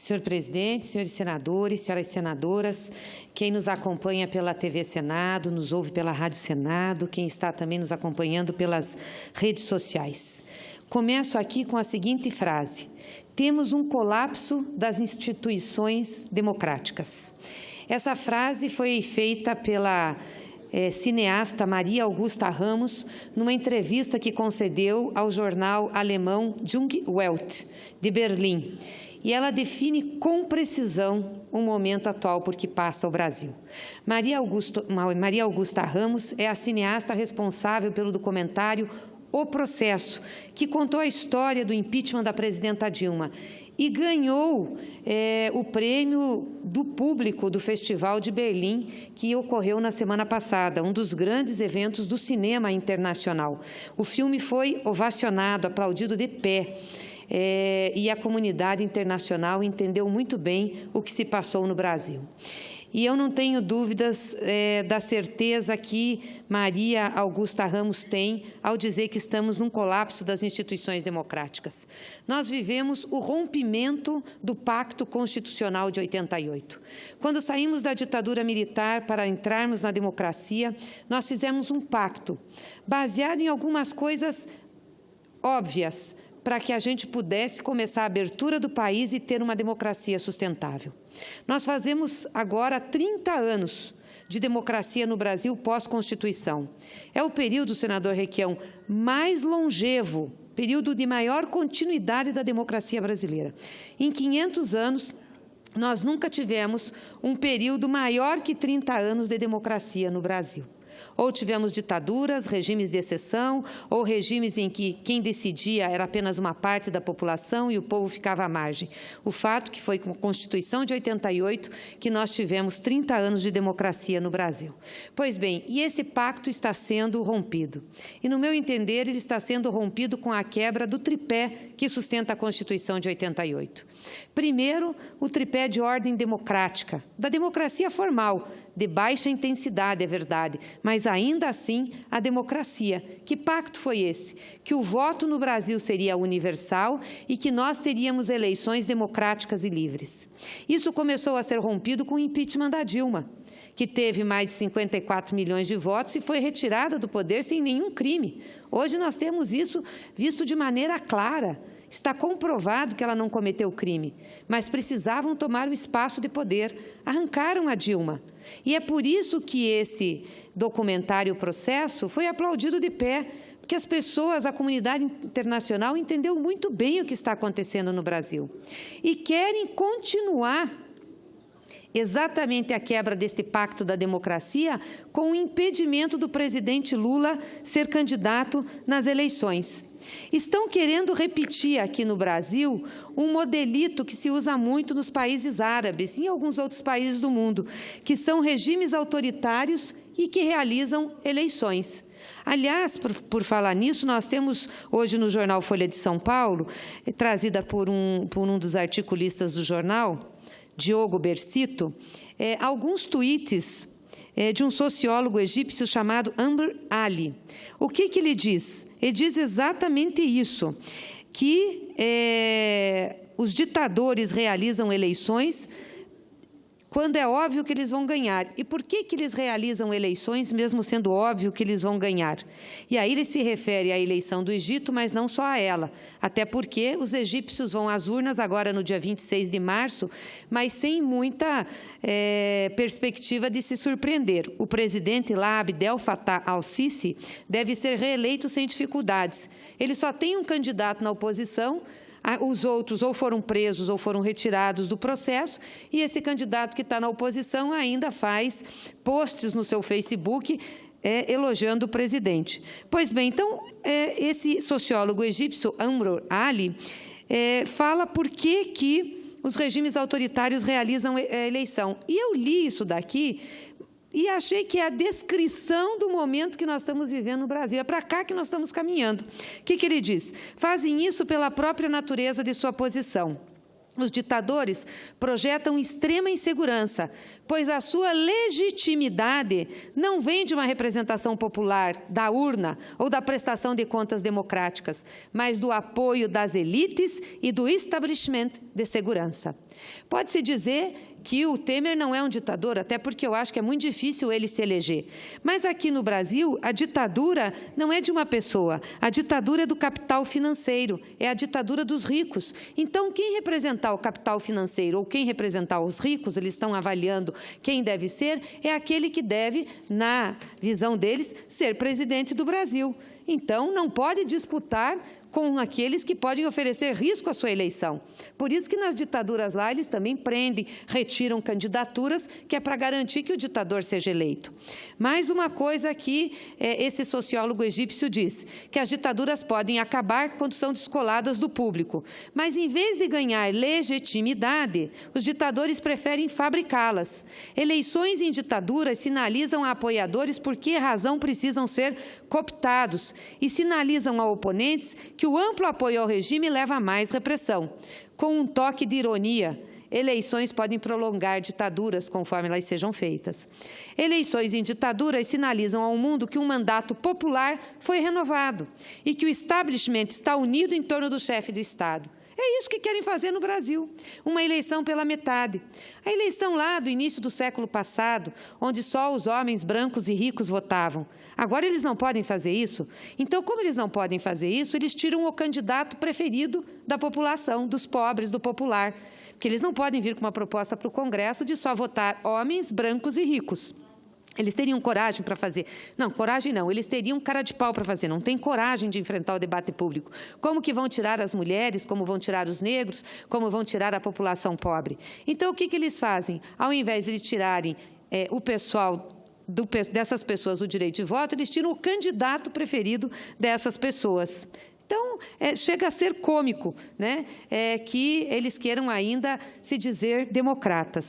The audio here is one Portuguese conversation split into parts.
Senhor presidente, senhores senadores, senhoras senadoras, quem nos acompanha pela TV Senado, nos ouve pela Rádio Senado, quem está também nos acompanhando pelas redes sociais. Começo aqui com a seguinte frase: temos um colapso das instituições democráticas. Essa frase foi feita pela cineasta Maria Augusta Ramos, numa entrevista que concedeu ao jornal alemão Junge Welt, de Berlim. E ela define com precisão o momento atual por que passa o Brasil. Maria Augusta Ramos é a cineasta responsável pelo documentário O Processo, que contou a história do impeachment da presidenta Dilma e ganhou o prêmio do público do Festival de Berlim, que ocorreu na semana passada, um dos grandes eventos do cinema internacional. O filme foi ovacionado, aplaudido de pé. E a comunidade internacional entendeu muito bem o que se passou no Brasil. E eu não tenho dúvidas da certeza que Maria Augusta Ramos tem ao dizer que estamos num colapso das instituições democráticas. Nós vivemos o rompimento do Pacto Constitucional de 88. Quando saímos da ditadura militar para entrarmos na democracia, nós fizemos um pacto baseado em algumas coisas óbvias, para que a gente pudesse começar a abertura do país e ter uma democracia sustentável. Nós fazemos agora 30 anos de democracia no Brasil pós-Constituição. É o período, senador Requião, mais longevo, período de maior continuidade da democracia brasileira. Em 500 anos, nós nunca tivemos um período maior que 30 anos de democracia no Brasil. Ou tivemos ditaduras, regimes de exceção, ou regimes em que quem decidia era apenas uma parte da população e o povo ficava à margem. O fato que foi com a Constituição de 88 que nós tivemos 30 anos de democracia no Brasil. Pois bem, e esse pacto está sendo rompido. E, no meu entender, ele está sendo rompido com a quebra do tripé que sustenta a Constituição de 88. Primeiro, o tripé de ordem democrática, da democracia formal, de baixa intensidade, é verdade, mas ainda assim a democracia. Que pacto foi esse? Que o voto no Brasil seria universal e que nós teríamos eleições democráticas e livres. Isso começou a ser rompido com o impeachment da Dilma, que teve mais de 54 milhões de votos e foi retirada do poder sem nenhum crime. Hoje nós temos isso visto de maneira clara. Está comprovado que ela não cometeu crime, mas precisavam tomar o espaço de poder. Arrancaram a Dilma. E é por isso que esse documentário, O Processo, foi aplaudido de pé, porque as pessoas, a comunidade internacional, entendeu muito bem o que está acontecendo no Brasil. E querem continuar exatamente a quebra deste pacto da democracia com o impedimento do presidente Lula ser candidato nas eleições. Estão querendo repetir aqui no Brasil um modelito que se usa muito nos países árabes e em alguns outros países do mundo, que são regimes autoritários e que realizam eleições. Aliás, por falar nisso, nós temos hoje no jornal Folha de São Paulo, trazida por um dos articulistas do jornal, Diogo Bercito, alguns tweets de um sociólogo egípcio chamado Amr Ali. O que ele diz? Ele diz exatamente isso, que os ditadores realizam eleições quando é óbvio que eles vão ganhar. E por que eles realizam eleições, mesmo sendo óbvio que eles vão ganhar? E aí ele se refere à eleição do Egito, mas não só a ela, até porque os egípcios vão às urnas agora no dia 26 de março, mas sem muita perspectiva de se surpreender. O presidente lá, Abdel Fattah al-Sisi, deve ser reeleito sem dificuldades. Ele só tem um candidato na oposição. Os outros ou foram presos ou foram retirados do processo, e esse candidato que está na oposição ainda faz posts no seu Facebook elogiando o presidente. Pois bem, então, esse sociólogo egípcio, Amr Ali, fala por que os regimes autoritários realizam eleição. E eu li isso daqui e achei que é a descrição do momento que nós estamos vivendo no Brasil. É para cá que nós estamos caminhando. O que ele diz? Fazem isso pela própria natureza de sua posição. Os ditadores projetam extrema insegurança, pois a sua legitimidade não vem de uma representação popular, da urna ou da prestação de contas democráticas, mas do apoio das elites e do establishment de segurança. Pode-se dizer que o Temer não é um ditador, até porque eu acho que é muito difícil ele se eleger. Mas aqui no Brasil, a ditadura não é de uma pessoa, a ditadura é do capital financeiro, é a ditadura dos ricos. Então, quem representar o capital financeiro ou quem representar os ricos, eles estão avaliando quem deve ser, é aquele que deve, na visão deles, ser presidente do Brasil. Então, não pode disputar com aqueles que podem oferecer risco à sua eleição. Por isso que nas ditaduras lá eles também prendem, retiram candidaturas, que é para garantir que o ditador seja eleito. Mais uma coisa que esse sociólogo egípcio diz, que as ditaduras podem acabar quando são descoladas do público, mas em vez de ganhar legitimidade, os ditadores preferem fabricá-las. Eleições em ditaduras sinalizam a apoiadores por que razão precisam ser cooptados e sinalizam a oponentes que o amplo apoio ao regime leva a mais repressão. Com um toque de ironia, eleições podem prolongar ditaduras conforme elas sejam feitas. Eleições em ditaduras sinalizam ao mundo que um mandato popular foi renovado e que o establishment está unido em torno do chefe do Estado. É isso que querem fazer no Brasil, uma eleição pela metade. A eleição lá do início do século passado, onde só os homens brancos e ricos votavam. Agora eles não podem fazer isso. Então, como eles não podem fazer isso, eles tiram o candidato preferido da população, dos pobres, do popular. Porque eles não podem vir com uma proposta para o Congresso de só votar homens brancos e ricos. Eles teriam coragem para fazer? Não, coragem não. Eles teriam cara de pau para fazer. Não tem coragem de enfrentar o debate público. Como que vão tirar as mulheres? Como vão tirar os negros? Como vão tirar a população pobre? Então, o que eles fazem? Ao invés de eles tirarem o pessoal dessas pessoas o direito de voto, eles tiram o candidato preferido dessas pessoas. Então, chega a ser cômico, né, que eles queiram ainda se dizer democratas.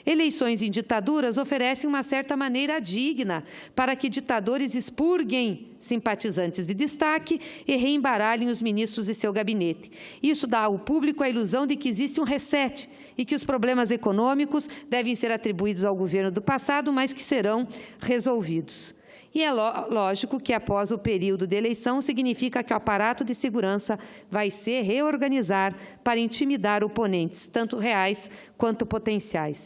Eleições em ditaduras oferecem uma certa maneira digna para que ditadores expurguem simpatizantes de destaque e reembaralhem os ministros de seu gabinete. Isso dá ao público a ilusão de que existe um reset e que os problemas econômicos devem ser atribuídos ao governo do passado, mas que serão resolvidos. E é lógico que, após o período de eleição, significa que o aparato de segurança vai se reorganizar para intimidar oponentes, tanto reais quanto potenciais.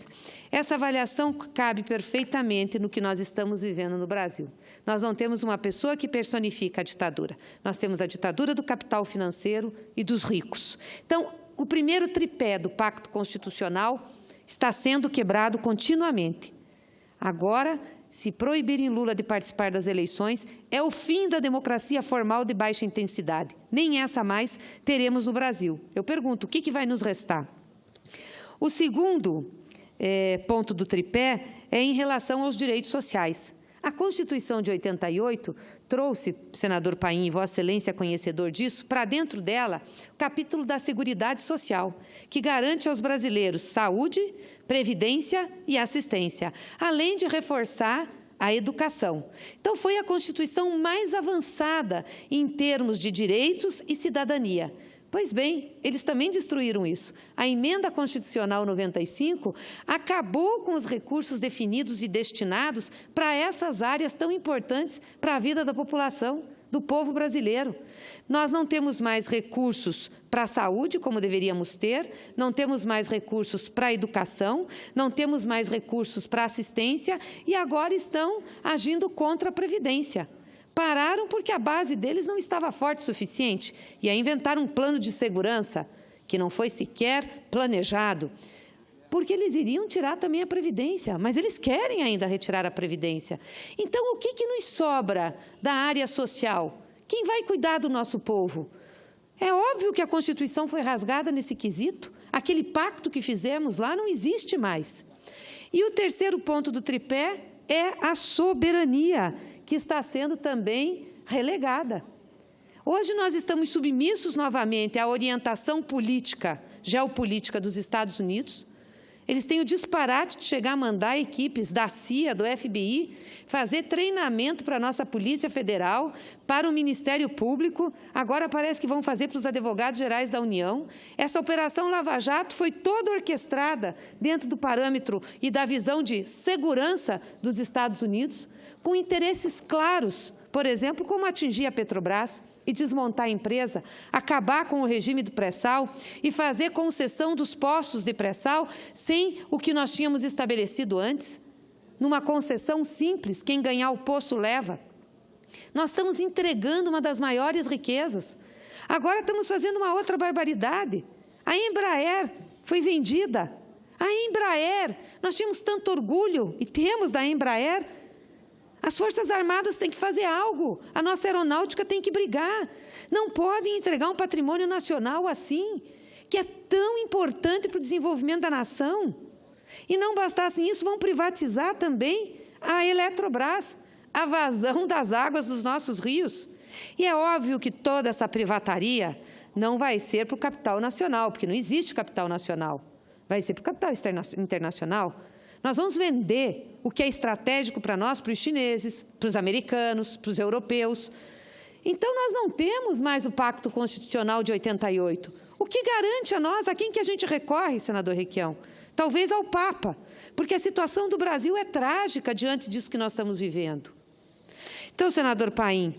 Essa avaliação cabe perfeitamente no que nós estamos vivendo no Brasil. Nós não temos uma pessoa que personifica a ditadura. Nós temos a ditadura do capital financeiro e dos ricos. Então, o primeiro tripé do Pacto Constitucional está sendo quebrado continuamente. Agora, se proibirem Lula de participar das eleições, é o fim da democracia formal de baixa intensidade. Nem essa mais teremos no Brasil. Eu pergunto, o que vai nos restar? O segundo ponto do tripé é em relação aos direitos sociais. A Constituição de 88 trouxe, senador Paim, Vossa Excelência conhecedor disso, para dentro dela o capítulo da Seguridade Social, que garante aos brasileiros saúde, previdência e assistência, além de reforçar a educação. Então, foi a Constituição mais avançada em termos de direitos e cidadania. Pois bem, eles também destruíram isso. A Emenda Constitucional 95 acabou com os recursos definidos e destinados para essas áreas tão importantes para a vida da população, do povo brasileiro. Nós não temos mais recursos para a saúde, como deveríamos ter, não temos mais recursos para a educação, não temos mais recursos para a assistência e agora estão agindo contra a Previdência. Pararam porque a base deles não estava forte o suficiente e aí inventaram um plano de segurança que não foi sequer planejado, porque eles iriam tirar também a Previdência, mas eles querem ainda retirar a Previdência. Então, o que nos sobra da área social? Quem vai cuidar do nosso povo? É óbvio que a Constituição foi rasgada nesse quesito, aquele pacto que fizemos lá não existe mais. E o terceiro ponto do tripé é a soberania, que está sendo também relegada. Hoje nós estamos submissos novamente à orientação política, geopolítica dos Estados Unidos. Eles têm o disparate de chegar a mandar equipes da CIA, do FBI, fazer treinamento para a nossa Polícia Federal, para o Ministério Público, agora parece que vão fazer para os advogados gerais da União. Essa Operação Lava Jato foi toda orquestrada dentro do parâmetro e da visão de segurança dos Estados Unidos, com interesses claros por exemplo, como atingir a Petrobras e desmontar a empresa, acabar com o regime do pré-sal e fazer concessão dos postos de pré-sal sem o que nós tínhamos estabelecido antes. Numa concessão simples, quem ganhar o poço leva. Nós estamos entregando uma das maiores riquezas. Agora estamos fazendo uma outra barbaridade. A Embraer foi vendida. A Embraer, nós tínhamos tanto orgulho, e temos da Embraer. As Forças Armadas têm que fazer algo, a nossa aeronáutica tem que brigar. Não podem entregar um patrimônio nacional assim, que é tão importante para o desenvolvimento da nação. E não bastasse isso, vão privatizar também a Eletrobras, a vazão das águas dos nossos rios. E é óbvio que toda essa privataria não vai ser para o capital nacional, porque não existe capital nacional. Vai ser para o capital internacional. Nós vamos vender o que é estratégico para nós, para os chineses, para os americanos, para os europeus. Então, nós não temos mais o Pacto Constitucional de 88. O que garante a nós, a quem que a gente recorre, senador Requião? Talvez ao Papa, porque a situação do Brasil é trágica diante disso que nós estamos vivendo. Então, senador Paim,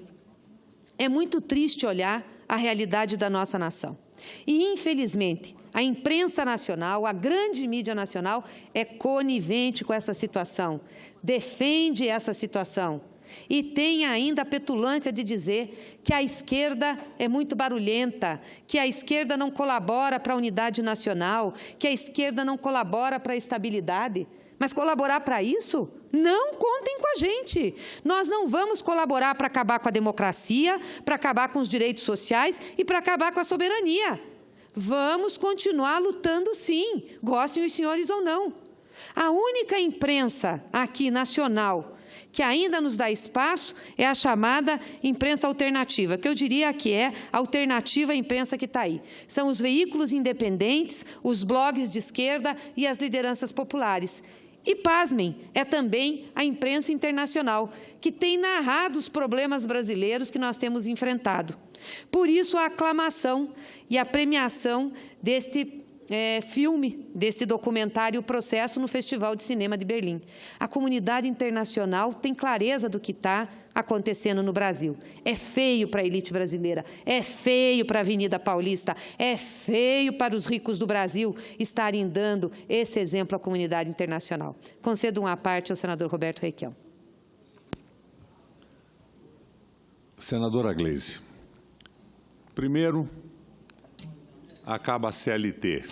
é muito triste olhar a realidade da nossa nação. E, infelizmente, a imprensa nacional, a grande mídia nacional, é conivente com essa situação, defende essa situação e tem ainda a petulância de dizer que a esquerda é muito barulhenta, que a esquerda não colabora para a unidade nacional, que a esquerda não colabora para a estabilidade. Mas colaborar para isso? Não contem com a gente. Nós não vamos colaborar para acabar com a democracia, para acabar com os direitos sociais e para acabar com a soberania. Vamos continuar lutando, sim, gostem os senhores ou não. A única imprensa aqui nacional que ainda nos dá espaço é a chamada imprensa alternativa, que eu diria que é a alternativa à imprensa que está aí. São os veículos independentes, os blogs de esquerda e as lideranças populares. E, pasmem, é também a imprensa internacional, que tem narrado os problemas brasileiros que nós temos enfrentado. Por isso, a aclamação e a premiação deste filme, desse documentário, O Processo, no Festival de Cinema de Berlim. A comunidade internacional tem clareza do que está acontecendo no Brasil. É feio para a elite brasileira, é feio para a Avenida Paulista, é feio para os ricos do Brasil estarem dando esse exemplo à comunidade internacional. Concedo uma parte ao senador Roberto Requião. Senadora Gleisi, primeiro, acaba a CLT.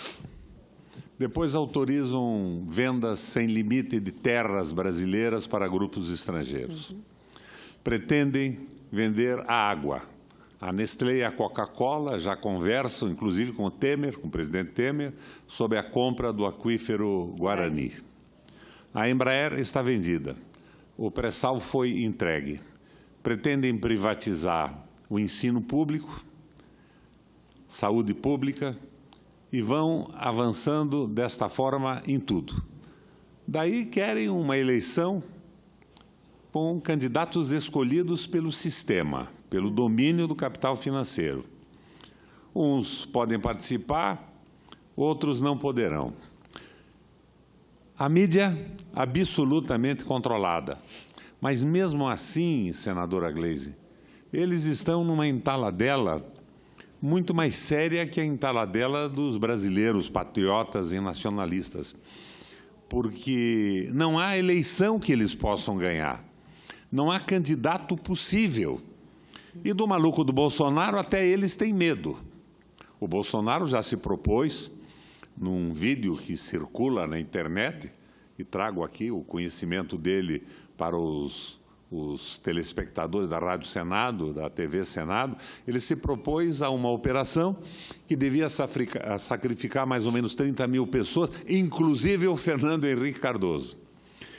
Depois autorizam vendas sem limite de terras brasileiras para grupos estrangeiros. Pretendem vender a água. A Nestlé e a Coca-Cola já conversam, inclusive com o Temer, com o presidente Temer, sobre a compra do aquífero Guarani. A Embraer está vendida. O pré-sal foi entregue. Pretendem privatizar o ensino público, saúde pública, e vão avançando desta forma em tudo. Daí querem uma eleição com candidatos escolhidos pelo sistema, pelo domínio do capital financeiro. Uns podem participar, outros não poderão. A mídia absolutamente controlada. Mas mesmo assim, senadora Gleisi, eles estão numa entaladela muito mais séria que a entaladela dos brasileiros patriotas e nacionalistas, porque não há eleição que eles possam ganhar, não há candidato possível. E do maluco do Bolsonaro até eles têm medo. O Bolsonaro já se propôs, num vídeo que circula na internet, e trago aqui o conhecimento dele para os telespectadores da Rádio Senado, da TV Senado, ele se propôs a uma operação que devia sacrificar mais ou menos 30 mil pessoas, inclusive o Fernando Henrique Cardoso.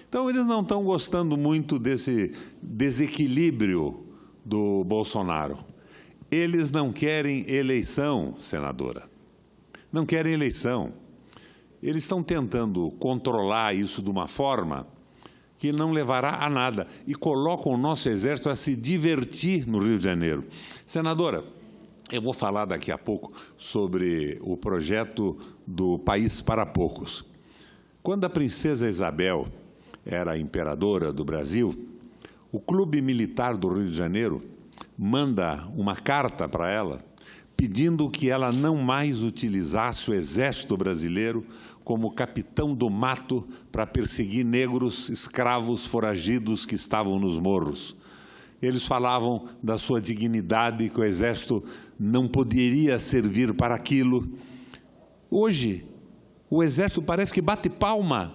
Então, eles não estão gostando muito desse desequilíbrio do Bolsonaro. Eles não querem eleição, senadora. Não querem eleição. Eles estão tentando controlar isso de uma forma que não levará a nada, e colocam o nosso Exército a se divertir no Rio de Janeiro. Senadora, eu vou falar daqui a pouco sobre o projeto do País para Poucos. Quando a princesa Isabel era imperadora do Brasil, O Clube Militar do Rio de Janeiro manda uma carta para ela pedindo que ela não mais utilizasse o Exército Brasileiro como capitão do mato para perseguir negros, escravos, foragidos que estavam nos morros. Eles falavam da sua dignidade, que o Exército não poderia servir para aquilo. Hoje, o Exército parece que bate palma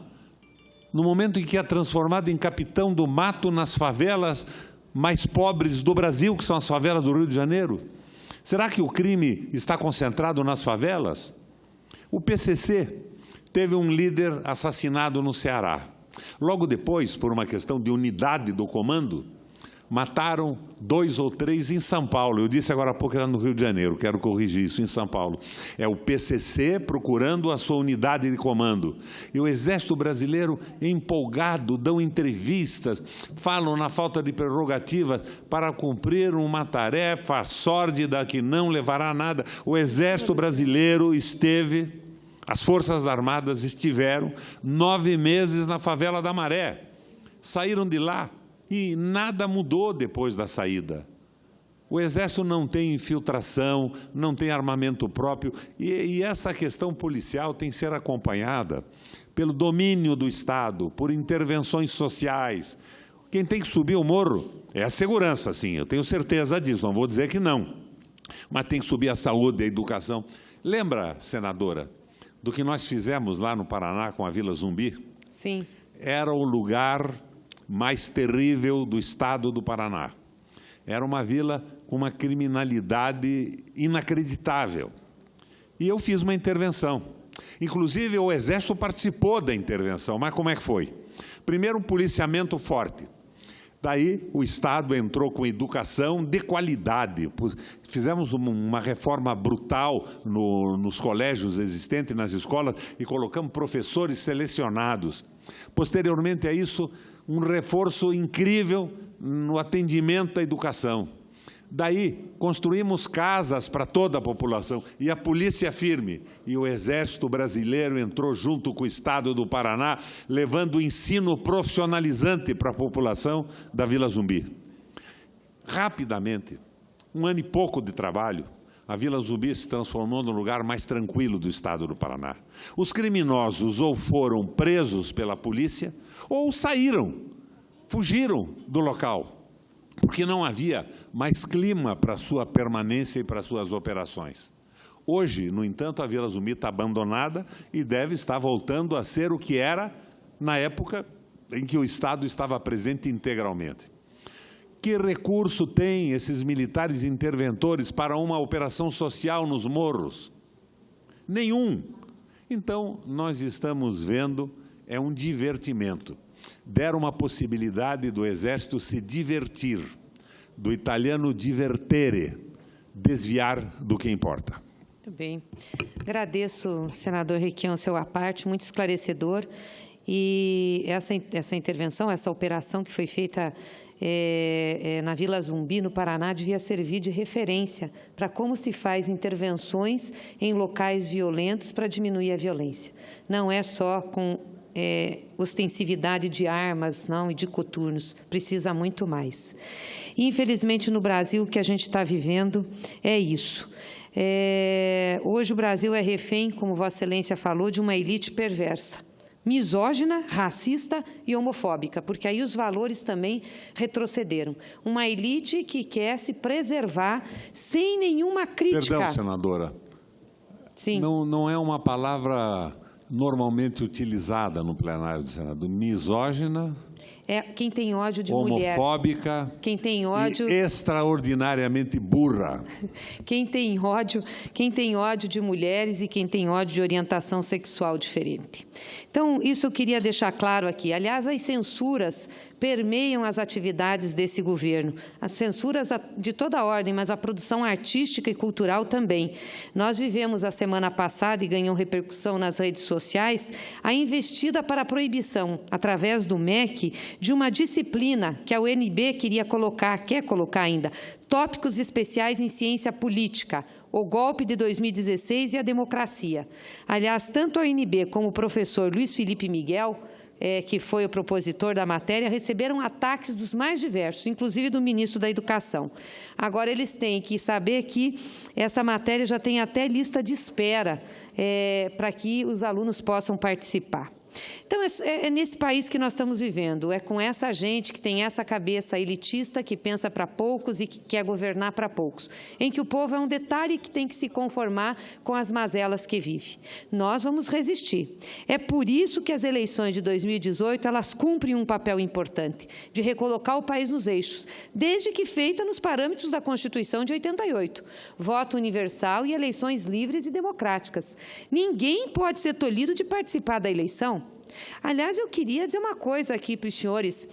no momento em que é transformado em capitão do mato nas favelas mais pobres do Brasil, que são as favelas do Rio de Janeiro. Será que o crime está concentrado nas favelas? O PCC teve um líder assassinado no Ceará. Logo depois, por uma questão de unidade do comando, mataram 2 ou 3 em São Paulo. Eu disse agora há pouco que era no Rio de Janeiro, quero corrigir isso, em São Paulo. É o PCC procurando a sua unidade de comando. E o Exército Brasileiro, empolgado, dão entrevistas, falam na falta de prerrogativa para cumprir uma tarefa sórdida que não levará a nada. O Exército Brasileiro esteve, as Forças Armadas estiveram 9 meses na favela da Maré. Saíram de lá. E nada mudou depois da saída. O Exército não tem infiltração, não tem armamento próprio, e essa questão policial tem que ser acompanhada pelo domínio do Estado, por intervenções sociais. Quem tem que subir o morro é a segurança, sim, eu tenho certeza disso, não vou dizer que não. Mas tem que subir a saúde, a educação. Lembra, senadora, do que nós fizemos lá no Paraná com a Vila Zumbi? Sim. Era o lugar mais terrível do estado do Paraná. Era uma vila com uma criminalidade inacreditável. E eu fiz uma intervenção. Inclusive, o Exército participou da intervenção, mas como é que foi? Primeiro, um policiamento forte. Daí, o Estado entrou com educação de qualidade. Fizemos uma reforma brutal nos colégios existentes, nas escolas, e colocamos professores selecionados. Posteriormente a isso, um reforço incrível no atendimento à educação. Daí, construímos casas para toda a população, e a polícia firme. E o Exército Brasileiro entrou junto com o Estado do Paraná, levando o ensino profissionalizante para a população da Vila Zumbi. Rapidamente, 1 ano e pouco de trabalho, a Vila Zumbi se transformou no lugar mais tranquilo do Estado do Paraná. Os criminosos ou foram presos pela polícia, ou saíram, fugiram do local, porque não havia mais clima para sua permanência e para suas operações. Hoje, no entanto, a Vila Zumbi está abandonada e deve estar voltando a ser o que era na época em que o Estado estava presente integralmente. Que recurso têm esses militares interventores para uma operação social nos morros? Nenhum. Então, nós estamos vendo, é um divertimento. Deram uma possibilidade do Exército se divertir, do italiano divertere, desviar do que importa. Muito bem. Agradeço, senador Requião, seu à parte, muito esclarecedor. E essa intervenção, essa operação que foi feita na Vila Zumbi, no Paraná, devia servir de referência para como se faz intervenções em locais violentos para diminuir a violência. Não é só com ostensividade de armas, não, e de coturnos, precisa muito mais. E, infelizmente, no Brasil, o que a gente está vivendo é isso. Hoje o Brasil é refém, como Vossa Excelência falou, de uma elite perversa, misógina, racista e homofóbica, porque aí os valores também retrocederam. Uma elite que quer se preservar sem nenhuma crítica. Perdão, senadora. Sim. Não é uma palavra normalmente utilizada no plenário do Senado. Misógina, é quem tem ódio de mulher. Homofóbica, quem tem ódio, e extraordinariamente burra. Quem tem ódio de mulheres e quem tem ódio de orientação sexual diferente. Então, isso eu queria deixar claro aqui. Aliás, as censuras permeiam as atividades desse governo. As censuras de toda ordem, mas a produção artística e cultural também. Nós vivemos a semana passada, e ganhou repercussão nas redes sociais, a investida para a proibição, através do MEC, de uma disciplina que a UNB quer colocar ainda, tópicos especiais em ciência política, o golpe de 2016 e a democracia. Aliás, tanto a UNB como o professor Luiz Felipe Miguel, que foi o propositor da matéria, receberam ataques dos mais diversos, inclusive do ministro da Educação. Agora, eles têm que saber que essa matéria já tem até lista de espera para que os alunos possam participar. Então, é nesse país que nós estamos vivendo, é com essa gente que tem essa cabeça elitista, que pensa para poucos e que quer governar para poucos, em que o povo é um detalhe que tem que se conformar com as mazelas que vive. Nós vamos resistir. É por isso que as eleições de 2018, elas cumprem um papel importante, de recolocar o país nos eixos, desde que feita nos parâmetros da Constituição de 88, voto universal e eleições livres e democráticas. Ninguém pode ser tolhido de participar da eleição. Aliás, eu queria dizer uma coisa aqui para os senhores.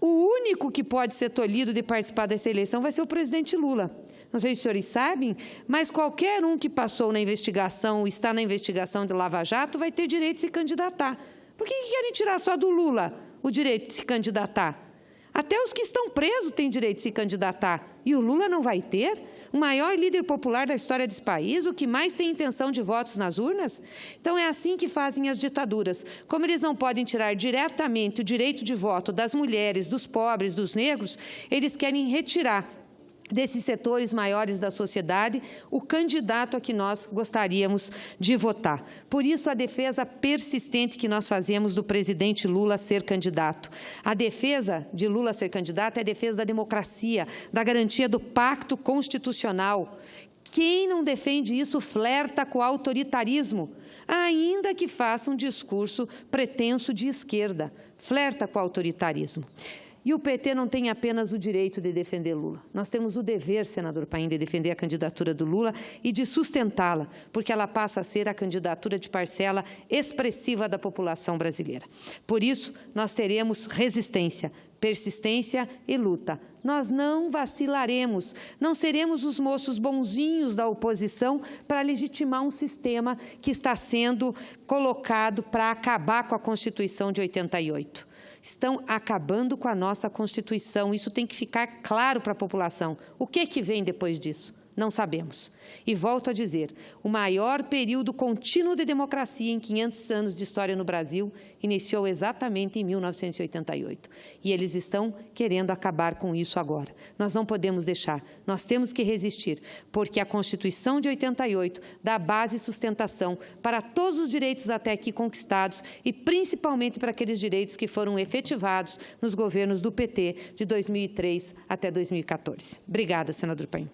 O único que pode ser tolhido de participar dessa eleição vai ser o presidente Lula. Não sei se os senhores sabem, mas qualquer um que passou na investigação ou está na investigação de Lava Jato vai ter direito de se candidatar. Por que querem tirar só do Lula o direito de se candidatar? Até os que estão presos têm direito de se candidatar. E o Lula não vai ter? O maior líder popular da história desse país, o que mais tem intenção de votos nas urnas? Então, é assim que fazem as ditaduras. Como eles não podem tirar diretamente o direito de voto das mulheres, dos pobres, dos negros, eles querem retirar desses setores maiores da sociedade o candidato a que nós gostaríamos de votar. Por isso, a defesa persistente que nós fazemos do presidente Lula ser candidato. A defesa de Lula ser candidato é a defesa da democracia, da garantia do pacto constitucional. Quem não defende isso flerta com o autoritarismo, ainda que faça um discurso pretenso de esquerda, flerta com o autoritarismo. E o PT não tem apenas o direito de defender Lula. Nós temos o dever, senador Paim, de defender a candidatura do Lula e de sustentá-la, porque ela passa a ser a candidatura de parcela expressiva da população brasileira. Por isso, nós teremos resistência, persistência e luta. Nós não vacilaremos, não seremos os moços bonzinhos da oposição para legitimar um sistema que está sendo colocado para acabar com a Constituição de 88. Estão acabando com a nossa Constituição. Isso tem que ficar claro para a população. O que vem depois disso? Não sabemos. E volto a dizer, o maior período contínuo de democracia em 500 anos de história no Brasil iniciou exatamente em 1988. E eles estão querendo acabar com isso agora. Nós não podemos deixar, nós temos que resistir, porque a Constituição de 88 dá base e sustentação para todos os direitos até aqui conquistados e principalmente para aqueles direitos que foram efetivados nos governos do PT de 2003 até 2014. Obrigada, senador Paim.